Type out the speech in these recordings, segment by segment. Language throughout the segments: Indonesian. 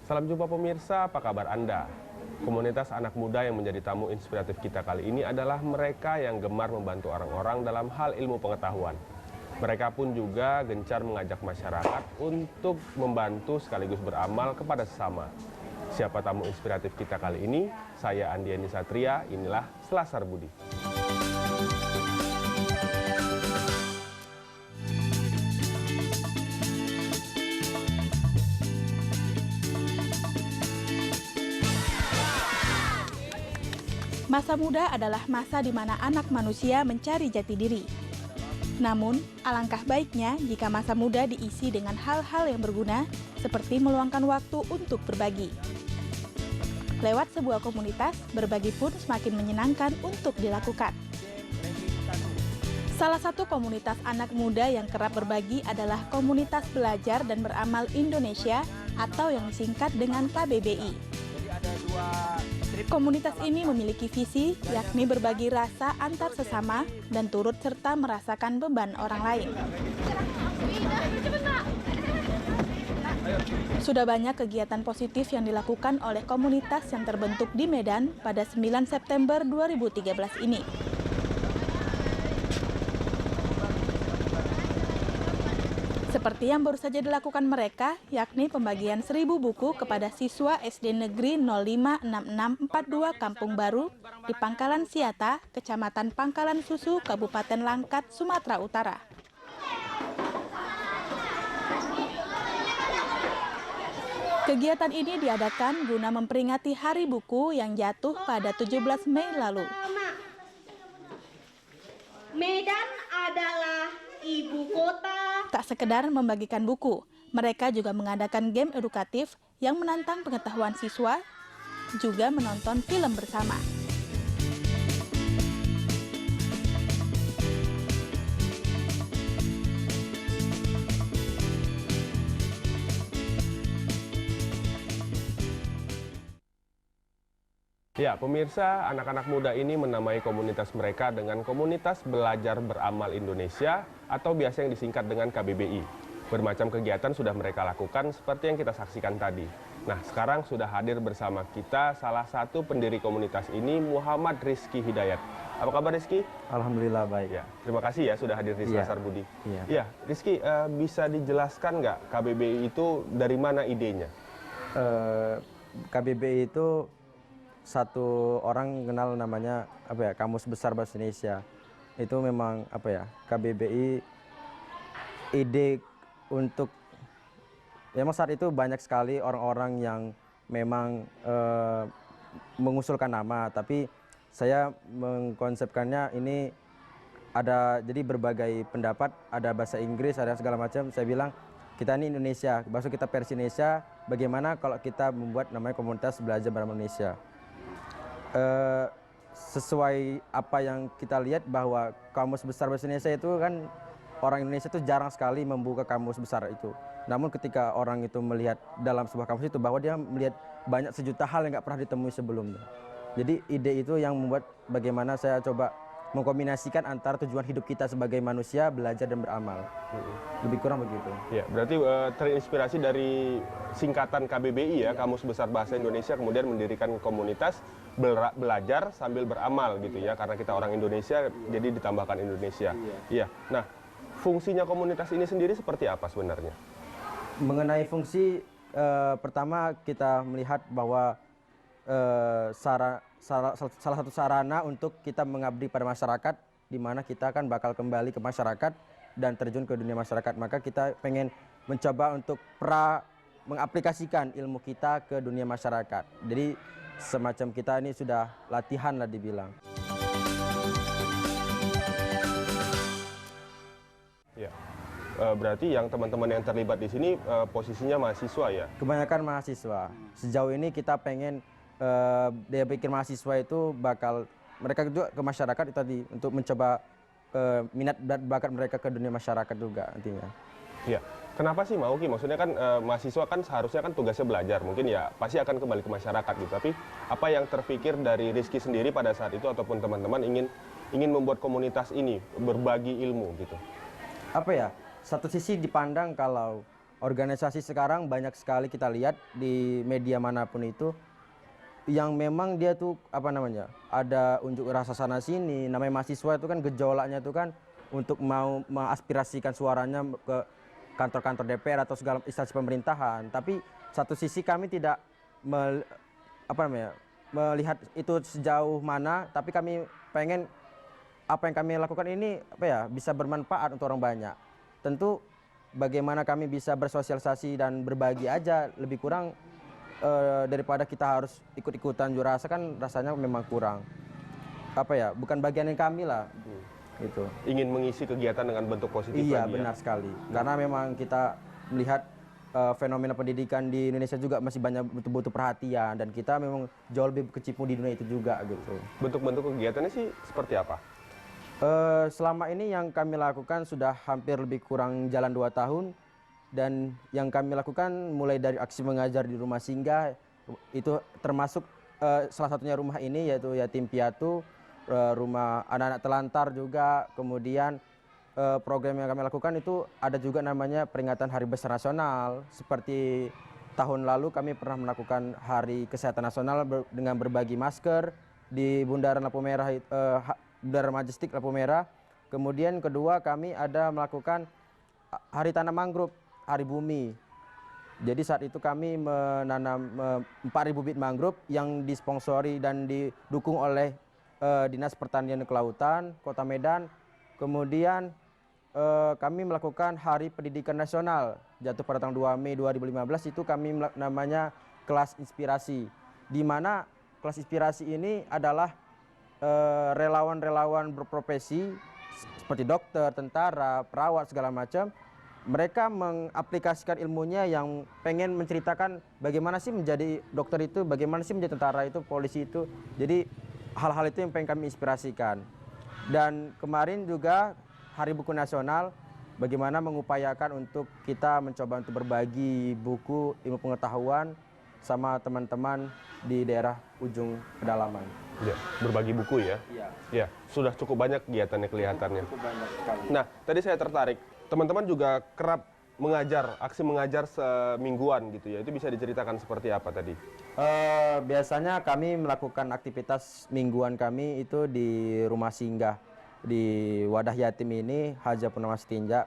Salam jumpa pemirsa, apa kabar Anda? Komunitas anak muda yang menjadi tamu inspiratif kita kali ini adalah mereka yang gemar membantu orang-orang dalam hal ilmu pengetahuan. Mereka pun juga gencar mengajak masyarakat untuk membantu sekaligus beramal kepada sesama. Siapa tamu inspiratif kita kali ini? Saya Andiani Satria, inilah Selasar Budi. Masa muda adalah masa di mana anak manusia mencari jati diri. Namun, alangkah baiknya jika masa muda diisi dengan hal-hal yang berguna, seperti meluangkan waktu untuk berbagi. Lewat sebuah komunitas, berbagi pun semakin menyenangkan untuk dilakukan. Salah satu komunitas anak muda yang kerap berbagi adalah Komunitas Belajar dan Beramal Indonesia atau yang disingkat dengan KBBI. Komunitas ini memiliki visi, yakni berbagi rasa antar sesama dan turut serta merasakan beban orang lain. Sudah banyak kegiatan positif yang dilakukan oleh komunitas yang terbentuk di Medan pada 9 September 2013 ini. Seperti yang baru saja dilakukan mereka, yakni pembagian 1000 buku kepada siswa SD Negeri 056642 Kampung Baru di Pangkalan Siata, Kecamatan Pangkalan Susu, Kabupaten Langkat, Sumatera Utara. Kegiatan ini diadakan guna memperingati Hari Buku yang jatuh pada 17 Mei lalu. Medan adalah ibu kota. Tak sekedar membagikan buku, mereka juga mengadakan game edukatif yang menantang pengetahuan siswa, juga menonton film bersama. Ya, pemirsa, anak-anak muda ini menamai komunitas mereka dengan Komunitas Belajar Beramal Indonesia atau biasa yang disingkat dengan KBBI. Bermacam kegiatan sudah mereka lakukan seperti yang kita saksikan tadi. Nah, sekarang sudah hadir bersama kita salah satu pendiri komunitas ini, Muhammad Rizky Hidayat. Apa kabar Rizky? Alhamdulillah baik. Ya, terima kasih ya sudah hadir di Selasar Budi. Iya. Ya, Rizky, bisa dijelaskan nggak KBBI itu dari mana idenya? KBBI itu satu orang kenal namanya Kamus Besar Bahasa Indonesia. Itu memang KBBI ide untuk memang saat itu banyak sekali orang-orang yang memang mengusulkan nama, tapi saya mengkonsepkannya ini ada jadi berbagai pendapat, ada bahasa Inggris, ada segala macam. Saya bilang kita ini Indonesia, bahasa kita versi Indonesia, bagaimana kalau kita membuat namanya Komunitas Belajar Beramal Indonesia. Sesuai apa yang kita lihat bahwa Kamus Besar Bahasa Indonesia itu kan orang Indonesia itu jarang sekali membuka kamus besar itu. Namun ketika orang itu melihat dalam sebuah kamus itu bahwa dia melihat banyak sejuta hal yang nggak pernah ditemui sebelumnya. Jadi ide itu yang membuat bagaimana saya coba mengkombinasikan antara tujuan hidup kita sebagai manusia, belajar dan beramal. Lebih kurang begitu. Ya, berarti terinspirasi dari singkatan KBBI ya, Kamus Besar Bahasa Indonesia, kemudian mendirikan komunitas belajar sambil beramal gitu ya, karena kita orang Indonesia, jadi ditambahkan Indonesia. Iya. Nah, fungsinya komunitas ini sendiri seperti apa sebenarnya? Mengenai fungsi, pertama kita melihat bahwa salah satu sarana untuk kita mengabdi pada masyarakat, di mana kita kan bakal kembali ke masyarakat dan terjun ke dunia masyarakat. Maka kita pengen mencoba untuk mengaplikasikan ilmu kita ke dunia masyarakat. Jadi semacam kita ini sudah latihan lah dibilang. Ya, berarti yang teman-teman yang terlibat di sini posisinya mahasiswa ya? Kebanyakan mahasiswa. Sejauh ini kita pengen dia pikir mahasiswa itu bakal mereka juga ke masyarakat itu tadi untuk mencoba minat dan bakat mereka ke dunia masyarakat juga nantinya. Ya, kenapa sih mau Ki? Maksudnya kan mahasiswa kan seharusnya kan tugasnya belajar, mungkin ya pasti akan kembali ke masyarakat gitu. Tapi apa yang terpikir dari Rizky sendiri pada saat itu ataupun teman-teman ingin membuat komunitas ini berbagi ilmu gitu? Apa ya? Satu sisi dipandang kalau organisasi sekarang banyak sekali kita lihat di media manapun itu yang memang dia tuh apa namanya, ada unjuk rasa sana sini. Namanya mahasiswa itu kan gejolaknya itu kan untuk mau mengaspirasikan suaranya ke kantor-kantor DPR atau segala instansi pemerintahan. Tapi satu sisi kami tidak melihat itu sejauh mana, tapi kami pengen apa yang kami lakukan ini bisa bermanfaat untuk orang banyak. Tentu bagaimana kami bisa bersosialisasi dan berbagi aja, lebih kurang daripada kita harus ikut-ikutan unjuk rasa, kan rasanya memang kurang. Bukan bagian yang kami lah. Gitu. Ingin mengisi kegiatan dengan bentuk positif Iya, lagi, benar sekali. Karena memang kita melihat fenomena pendidikan di Indonesia juga masih banyak butuh perhatian, dan kita memang jauh lebih kecimpung di dunia itu juga gitu. Bentuk-bentuk kegiatannya sih seperti apa? Selama ini yang kami lakukan sudah hampir lebih kurang jalan 2 tahun, dan yang kami lakukan mulai dari aksi mengajar di rumah singgah, itu termasuk salah satunya rumah ini yaitu yatim piatu, rumah anak-anak telantar juga. Kemudian program yang kami lakukan itu ada juga namanya peringatan Hari Besar Nasional. Seperti tahun lalu kami pernah melakukan Hari Kesehatan Nasional dengan berbagi masker di Bundaran Lampu Merah, Bundaran Majestic Lampu Merah. Kemudian kedua, kami ada melakukan Hari Tanam Mangrove, Hari Bumi. Jadi saat itu kami menanam 4.000 bibit mangrove yang disponsori dan didukung oleh Dinas Pertanian dan Kelautan Kota Medan. Kemudian kami melakukan Hari Pendidikan Nasional jatuh pada tanggal 2 Mei 2015. Itu kami namanya kelas inspirasi, di mana kelas inspirasi ini adalah relawan-relawan berprofesi seperti dokter, tentara, perawat, segala macam. Mereka mengaplikasikan ilmunya yang pengen menceritakan bagaimana sih menjadi dokter itu, bagaimana sih menjadi tentara itu, polisi itu. Jadi hal-hal itu yang pengen kami inspirasikan. Dan kemarin juga Hari Buku Nasional, bagaimana mengupayakan untuk kita mencoba untuk berbagi buku ilmu pengetahuan sama teman-teman di daerah ujung pedalaman. Ya, berbagi buku ya? Iya. Ya, sudah cukup banyak kegiatannya kelihatannya. Cukup banyak sekali. Nah, tadi saya tertarik. Teman-teman juga kerap mengajar, aksi mengajar semingguan gitu ya. Itu bisa diceritakan seperti apa tadi? Biasanya kami melakukan aktivitas mingguan kami itu di rumah singgah di Wadah Yatim ini, Haja Purnama Setinja,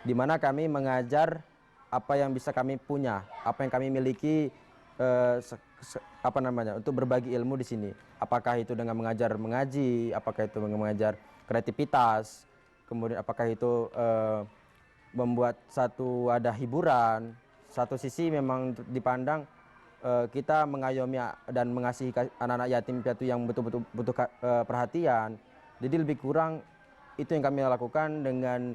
di mana kami mengajar apa yang bisa kami punya, apa yang kami miliki, untuk berbagi ilmu di sini. Apakah itu dengan mengajar mengaji, apakah itu mengajar kreativitas, kemudian apakah itu membuat satu wadah hiburan. Satu sisi memang dipandang kita mengayomi dan mengasihi anak-anak yatim piatu yang betul-betul butuh perhatian. Jadi lebih kurang itu yang kami lakukan dengan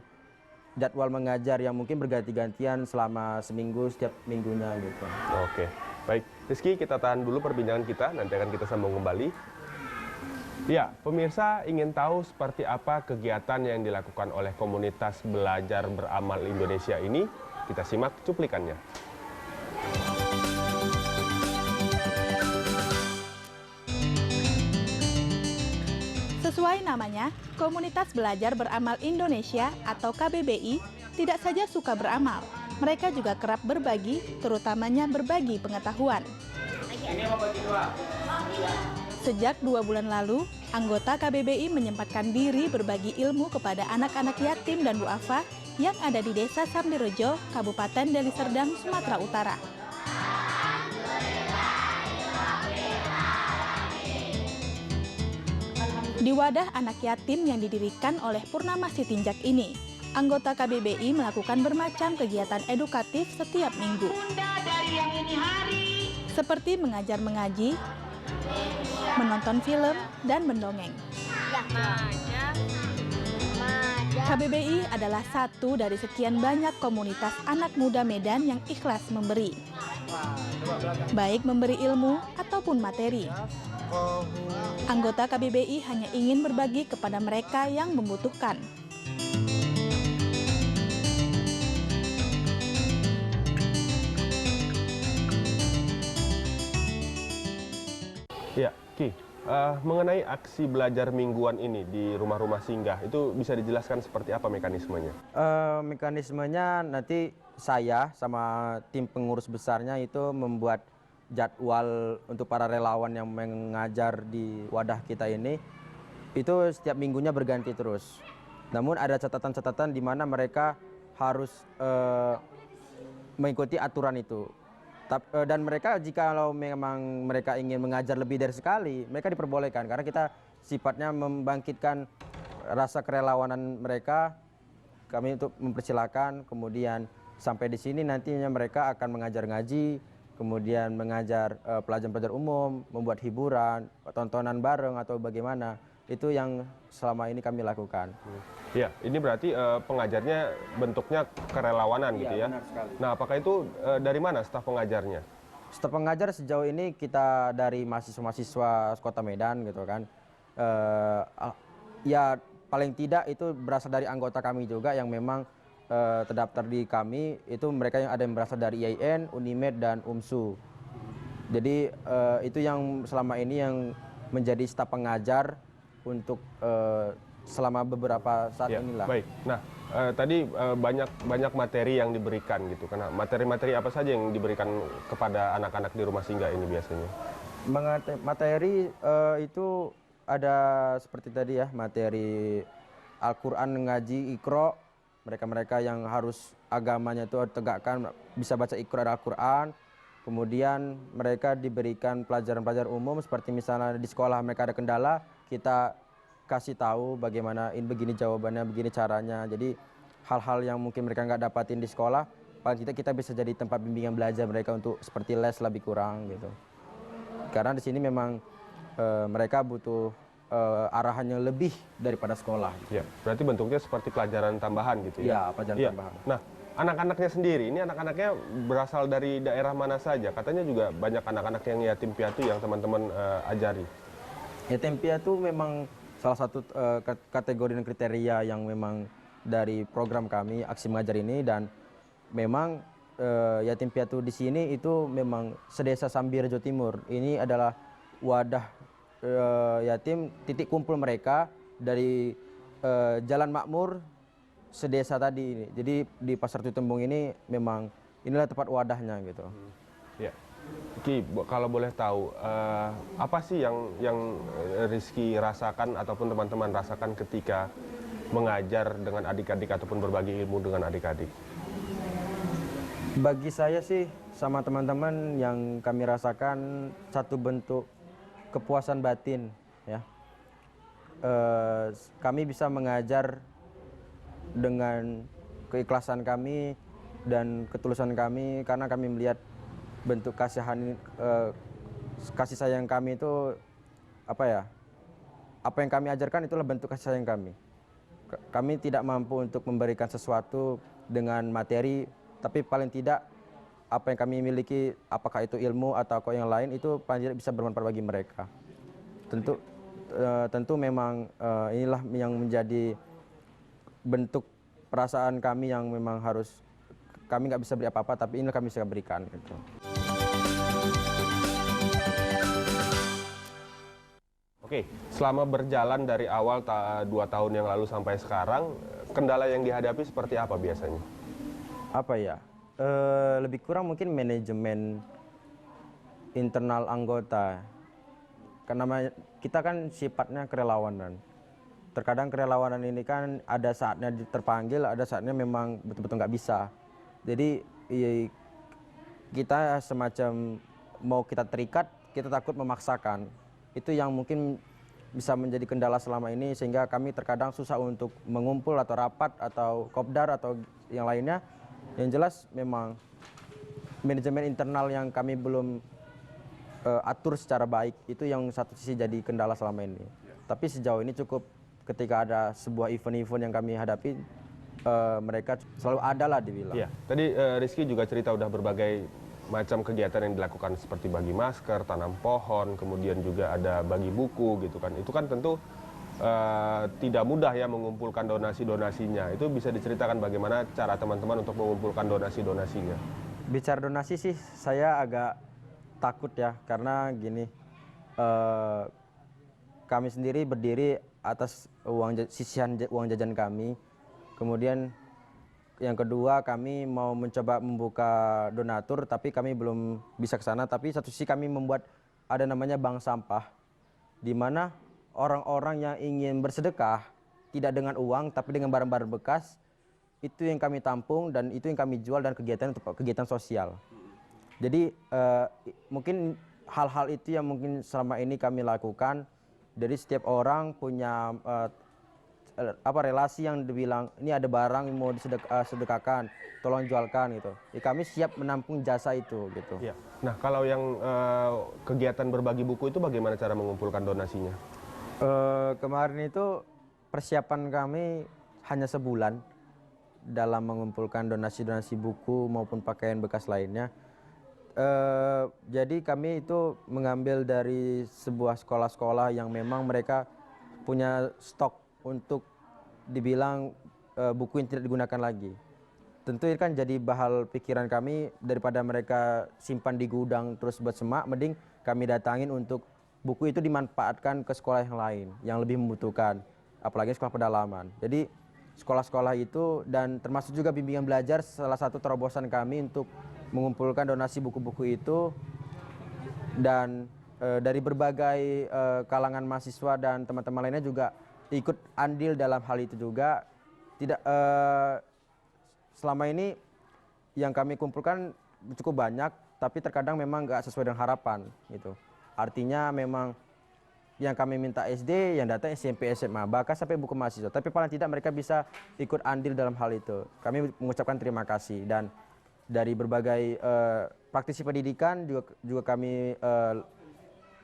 jadwal mengajar yang mungkin berganti-gantian selama seminggu, setiap minggunya gitu. Oke, baik. Rizky, kita tahan dulu perbincangan kita, nanti akan kita sambung kembali. Ya, pemirsa ingin tahu seperti apa kegiatan yang dilakukan oleh komunitas belajar beramal Indonesia ini? Kita simak cuplikannya. Sesuai namanya, Komunitas Belajar Beramal Indonesia atau KBBI tidak saja suka beramal, mereka juga kerap berbagi, terutamanya berbagi pengetahuan. Sejak 2 bulan lalu, anggota KBBI menyempatkan diri berbagi ilmu kepada anak-anak yatim dan duafa yang ada di Desa Samdirejo, Kabupaten Deli Serdang, Sumatera Utara. Di wadah anak yatim yang didirikan oleh Purnama Sitinjak ini, anggota KBBI melakukan bermacam kegiatan edukatif setiap minggu. Seperti mengajar mengaji, menonton film, dan mendongeng. KBBI adalah satu dari sekian banyak komunitas anak muda Medan yang ikhlas memberi. Baik memberi ilmu ataupun materi. Anggota KBBI hanya ingin berbagi kepada mereka yang membutuhkan. Ya, Ki, mengenai aksi belajar mingguan ini di rumah-rumah singgah, itu bisa dijelaskan seperti apa mekanismenya? Mekanismenya nanti saya sama tim pengurus besarnya itu membuat jadwal untuk para relawan yang mengajar di wadah kita ini, itu setiap minggunya berganti terus. Namun ada catatan-catatan di mana mereka harus mengikuti aturan itu. Dan mereka jika memang mereka ingin mengajar lebih dari sekali, mereka diperbolehkan karena kita sifatnya membangkitkan rasa kerelawanan mereka. Kami untuk mempersilahkan, kemudian sampai di sini nantinya mereka akan mengajar ngaji, kemudian mengajar pelajar-pelajar umum, membuat hiburan, tontonan bareng atau bagaimana. Itu yang selama ini kami lakukan. Ya, ini berarti pengajarnya bentuknya kerelawanan gitu ya? Benar sekali. Nah, apakah itu dari mana staf pengajarnya? Staf pengajar sejauh ini kita dari mahasiswa-mahasiswa Kota Medan gitu kan. Ya paling tidak itu berasal dari anggota kami juga yang memang terdaftar di kami, itu mereka yang ada yang berasal dari IAIN, Unimed, dan UMSU. Jadi itu yang selama ini yang menjadi staf pengajar untuk selama beberapa saat inilah. Baik. Nah, tadi banyak materi yang diberikan gitu. Karena materi-materi apa saja yang diberikan kepada anak-anak di rumah singgah ini biasanya? Materi itu ada seperti tadi ya, materi Al-Quran, ngaji, Iqra. Mereka-mereka yang harus agamanya itu tegakkan, bisa baca Iqra dan Al-Quran. Kemudian mereka diberikan pelajaran-pelajaran umum seperti misalnya di sekolah mereka ada kendala, kita kasih tahu bagaimana ini begini jawabannya, begini caranya. Jadi hal-hal yang mungkin mereka nggak dapatin di sekolah, paling kita bisa jadi tempat bimbingan belajar mereka untuk seperti les lebih kurang gitu. Karena di sini memang mereka butuh arahannya lebih daripada sekolah. Ya, berarti bentuknya seperti pelajaran tambahan gitu ya? Iya, pelajaran tambahan. Nah, anak-anaknya sendiri, ini anak-anaknya berasal dari daerah mana saja? Katanya juga banyak anak-anak yang yatim piatu yang teman-teman ajari. Yatim piatu memang salah satu kategori dan kriteria yang memang dari program kami Aksi Mengajar ini, dan memang yatim piatu di sini itu memang sedesa Sambir, Jawa Timur. Ini adalah wadah yatim, titik kumpul mereka dari Jalan Makmur sedesa tadi ini. Jadi di Pasar Tutembung ini memang inilah tempat wadahnya gitu. Ya. Ki, kalau boleh tahu, apa sih yang Rizky rasakan ataupun teman-teman rasakan ketika mengajar dengan adik-adik ataupun berbagi ilmu dengan adik-adik? Bagi saya sih sama teman-teman yang kami rasakan satu bentuk kepuasan batin ya. Kami bisa mengajar dengan keikhlasan kami dan ketulusan kami karena kami melihat bentuk kasih sayang kami itu apa yang kami ajarkan itulah bentuk kasih sayang kami. Kami tidak mampu untuk memberikan sesuatu dengan materi, tapi paling tidak apa yang kami miliki, apakah itu ilmu atau yang lain, itu paling tidak bisa bermanfaat bagi mereka. Tentu memang inilah yang menjadi bentuk perasaan kami yang memang harus kami nggak bisa beri apa-apa, tapi inilah kami bisa berikan gitu. Oke, selama berjalan dari awal 2 tahun yang lalu sampai sekarang, kendala yang dihadapi seperti apa biasanya? Apa ya? Lebih kurang mungkin manajemen internal anggota. Karena kita kan sifatnya kerelawanan. Terkadang kerelawanan ini kan ada saatnya terpanggil, ada saatnya memang betul-betul nggak bisa. Jadi kita semacam mau kita terikat, kita takut memaksakan. Itu yang mungkin bisa menjadi kendala selama ini, sehingga kami terkadang susah untuk mengumpul atau rapat atau kopdar atau yang lainnya. Yang jelas memang manajemen internal yang kami belum atur secara baik, itu yang satu sisi jadi kendala selama ini. Tapi sejauh ini cukup, ketika ada sebuah event-event yang kami hadapi, mereka selalu ada lah dibilang. Iya, tadi Rizky juga cerita udah berbagai macam kegiatan yang dilakukan seperti bagi masker, tanam pohon, kemudian juga ada bagi buku gitu kan. Itu kan tentu tidak mudah ya mengumpulkan donasi-donasinya. Itu bisa diceritakan bagaimana cara teman-teman untuk mengumpulkan donasi-donasinya? Bicara donasi sih saya agak takut ya, karena gini, kami sendiri berdiri atas sisihan uang jajan kami. Kemudian Yang kedua, kami mau mencoba membuka donatur, tapi kami belum bisa ke sana. Tapi satu sisi kami membuat ada namanya bank sampah, di mana orang-orang yang ingin bersedekah tidak dengan uang, tapi dengan barang-barang bekas, itu yang kami tampung dan itu yang kami jual dan kegiatan untuk kegiatan sosial. Jadi mungkin hal-hal itu yang mungkin selama ini kami lakukan. Jadi setiap orang punya relasi yang dibilang ini ada barang yang mau disedekahkan, tolong jualkan gitu. Kami siap menampung jasa itu gitu. Ya. Nah, kalau yang kegiatan berbagi buku itu bagaimana cara mengumpulkan donasinya? Kemarin itu persiapan kami hanya sebulan dalam mengumpulkan donasi-donasi buku maupun pakaian bekas lainnya. Jadi kami itu mengambil dari sebuah sekolah-sekolah yang memang mereka punya stok untuk dibilang buku yang tidak digunakan lagi. Tentu ini kan jadi bahan pikiran kami, daripada mereka simpan di gudang terus buat semak, mending kami datangin untuk buku itu dimanfaatkan ke sekolah yang lain yang lebih membutuhkan, apalagi sekolah pedalaman. Jadi sekolah-sekolah itu dan termasuk juga bimbingan belajar salah satu terobosan kami untuk mengumpulkan donasi buku-buku itu, dan dari berbagai kalangan mahasiswa dan teman-teman lainnya juga ikut andil dalam hal itu juga. Tidak selama ini yang kami kumpulkan cukup banyak, tapi terkadang memang nggak sesuai dengan harapan gitu. Artinya memang yang kami minta SD, yang datang SMP, SMA, bahkan sampai buku mahasiswa. Tapi paling tidak mereka bisa ikut andil dalam hal itu. Kami mengucapkan terima kasih, dan dari berbagai praktisi pendidikan juga kami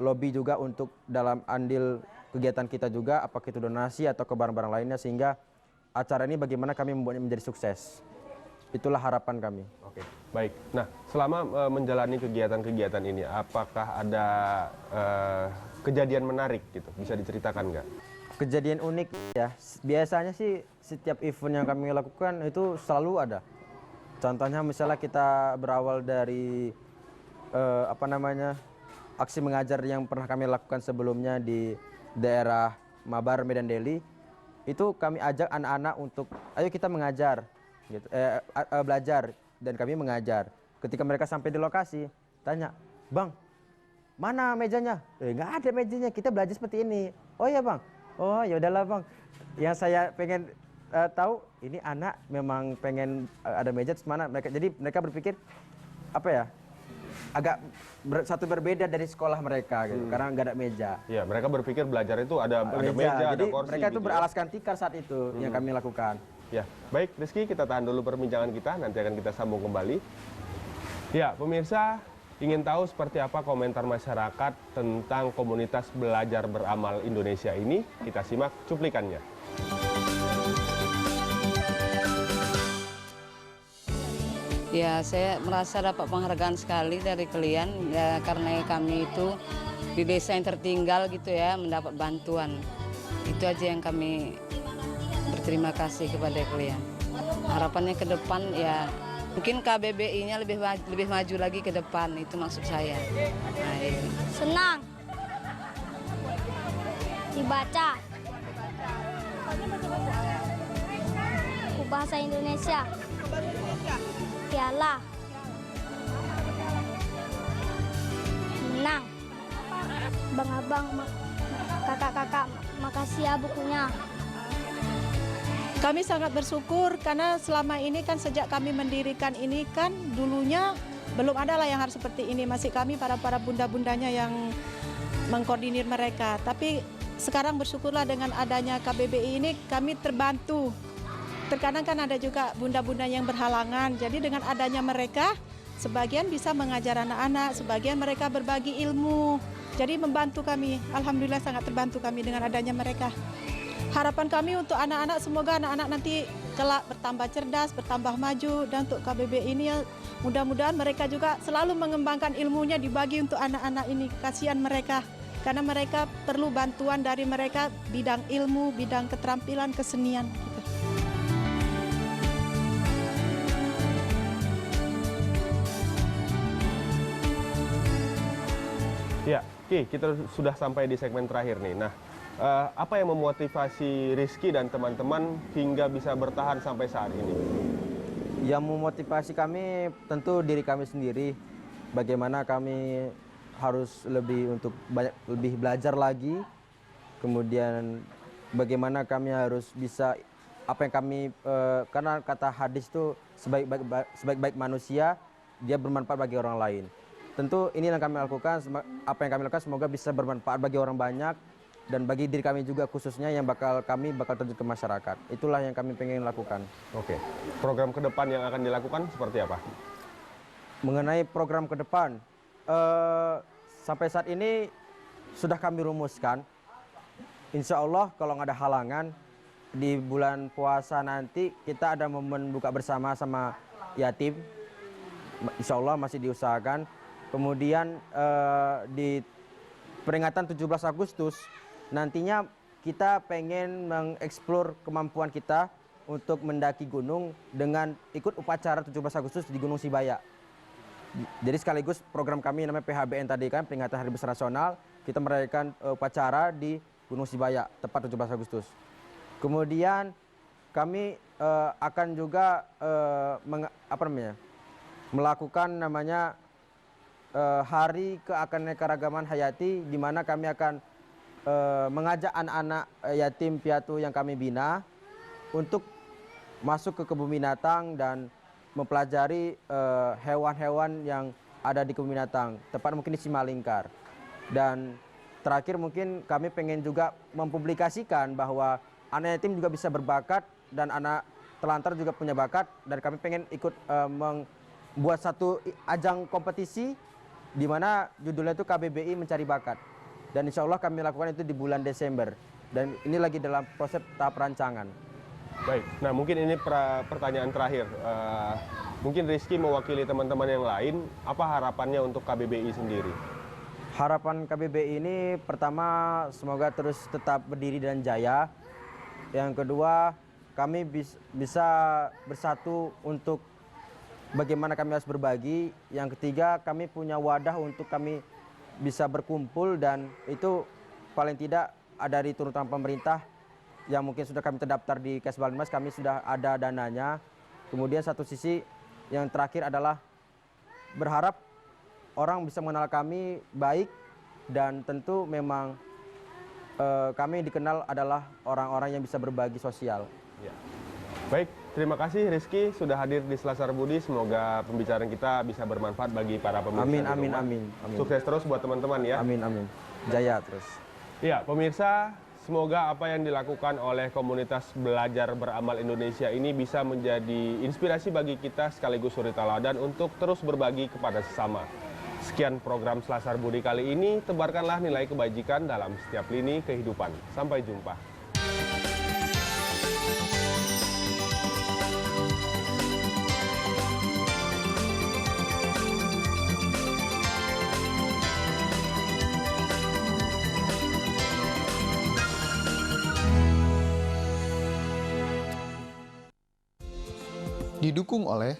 lobby juga untuk dalam andil kegiatan kita juga, apakah itu donasi atau ke barang-barang lainnya, sehingga acara ini bagaimana kami membuatnya menjadi sukses. Itulah harapan kami. Oke, baik. Nah, selama menjalani kegiatan-kegiatan ini, apakah ada kejadian menarik gitu? Bisa diceritakan nggak? Kejadian unik ya. Biasanya sih setiap event yang kami lakukan itu selalu ada. Contohnya misalnya kita berawal dari aksi mengajar yang pernah kami lakukan sebelumnya di daerah Mabar, Medan Deli. Itu kami ajak anak-anak untuk ayo kita mengajar gitu, belajar, dan kami mengajar. Ketika mereka sampai di lokasi, tanya, "Bang, mana mejanya?" "Nggak ada mejanya, kita belajar seperti ini." "Oh ya Bang." "Oh ya udahlah Bang. Yang saya pengen tahu ini anak memang pengen ada meja terus mana mereka." Jadi mereka berpikir agak berbeda dari sekolah mereka gitu, karena nggak ada meja. Ya, mereka berpikir belajar itu ada meja, jadi ada kursi. mereka itu gitu beralaskan tikar saat itu yang kami lakukan. Ya, baik Rizky, kita tahan dulu perbincangan kita, nanti akan kita sambung kembali. Ya, pemirsa, ingin tahu seperti apa komentar masyarakat tentang komunitas belajar beramal Indonesia ini? Kita simak cuplikannya. Ya, saya merasa dapat penghargaan sekali dari kalian ya, karena kami itu di desa yang tertinggal gitu ya, mendapat bantuan. Itu aja yang kami berterima kasih kepada kalian. Harapannya ke depan ya mungkin KBBI-nya lebih maju lagi ke depan, itu maksud saya. Nah, itu. Senang dibaca buku bahasa Indonesia. Piala menang. Bang-abang, kakak-kakak, makasih ya bukunya. Kami sangat bersyukur karena selama ini kan sejak kami mendirikan ini kan dulunya belum ada lah yang harus seperti ini. Masih kami para bunda-bundanya yang mengkoordinir mereka. Tapi sekarang bersyukurlah dengan adanya KBBI ini kami terbantu. Terkadang kan ada juga bunda-bunda yang berhalangan. Jadi dengan adanya mereka, sebagian bisa mengajar anak-anak, sebagian mereka berbagi ilmu. Jadi membantu kami. Alhamdulillah sangat terbantu kami dengan adanya mereka. Harapan kami untuk anak-anak, semoga anak-anak nanti kelak bertambah cerdas, bertambah maju. Dan untuk KBBI ini ya, mudah-mudahan mereka juga selalu mengembangkan ilmunya dibagi untuk anak-anak ini. Kasihan mereka, karena mereka perlu bantuan dari mereka bidang ilmu, bidang keterampilan, kesenian. Ya, Ki, kita sudah sampai di segmen terakhir nih. Nah, apa yang memotivasi Rizky dan teman-teman hingga bisa bertahan sampai saat ini? Yang memotivasi kami tentu diri kami sendiri. Bagaimana kami harus lebih belajar lagi. Kemudian bagaimana kami harus bisa apa yang kami karena kata hadis itu sebaik-baik manusia dia bermanfaat bagi orang lain. Tentu ini yang kami lakukan, apa yang kami lakukan semoga bisa bermanfaat bagi orang banyak dan bagi diri kami juga khususnya yang kami bakal terjun ke masyarakat. Itulah yang kami pengen lakukan. Oke. Program ke depan yang akan dilakukan seperti apa? Mengenai program ke depan, sampai saat ini sudah kami rumuskan. Insya Allah kalau nggak ada halangan, di bulan puasa nanti kita ada momen buka bersama sama yatim. Insya Allah masih diusahakan. Kemudian di peringatan 17 Agustus, nantinya kita pengen mengeksplor kemampuan kita untuk mendaki gunung dengan ikut upacara 17 Agustus di Gunung Sibaya. Jadi sekaligus program kami namanya PHBN tadi kan, peringatan Hari Besar Nasional, kita merayakan upacara di Gunung Sibaya, tepat 17 Agustus. Kemudian kami akan juga melakukan namanya Hari Keanekaragaman Hayati, di mana kami akan mengajak anak-anak yatim piatu yang kami bina untuk masuk ke kebun binatang dan mempelajari hewan-hewan yang ada di kebun binatang, tepat mungkin di Simalingkar. Dan terakhir mungkin kami pengen juga mempublikasikan bahwa anak yatim juga bisa berbakat dan anak telantar juga punya bakat, dan kami pengen ikut membuat satu ajang kompetisi di mana judulnya itu KBBI Mencari Bakat. Dan insya Allah kami lakukan itu di bulan Desember. Dan ini lagi dalam proses tahap rancangan. Baik, nah mungkin ini pertanyaan terakhir. Mungkin Rizky mewakili teman-teman yang lain, apa harapannya untuk KBBI sendiri? Harapan KBBI ini pertama semoga terus tetap berdiri dan jaya. Yang kedua, kami bisa bersatu untuk bagaimana kami harus berbagi. Yang ketiga, kami punya wadah untuk kami bisa berkumpul, dan itu paling tidak ada di tuntutan pemerintah yang mungkin sudah kami terdaftar di Kesbangmas, kami sudah ada dananya. Kemudian satu sisi yang terakhir adalah berharap orang bisa mengenal kami baik, dan tentu memang kami dikenal adalah orang-orang yang bisa berbagi sosial. Ya. Baik, terima kasih Rizky sudah hadir di Selasar Budi. Semoga pembicaraan kita bisa bermanfaat bagi para pemirsa. Amin. Sukses terus buat teman-teman ya. Amin. Jaya terus. Ya, pemirsa, semoga apa yang dilakukan oleh komunitas Belajar Beramal Indonesia ini bisa menjadi inspirasi bagi kita sekaligus suri teladan untuk terus berbagi kepada sesama. Sekian program Selasar Budi kali ini, tebarkanlah nilai kebajikan dalam setiap lini kehidupan. Sampai jumpa. Didukung oleh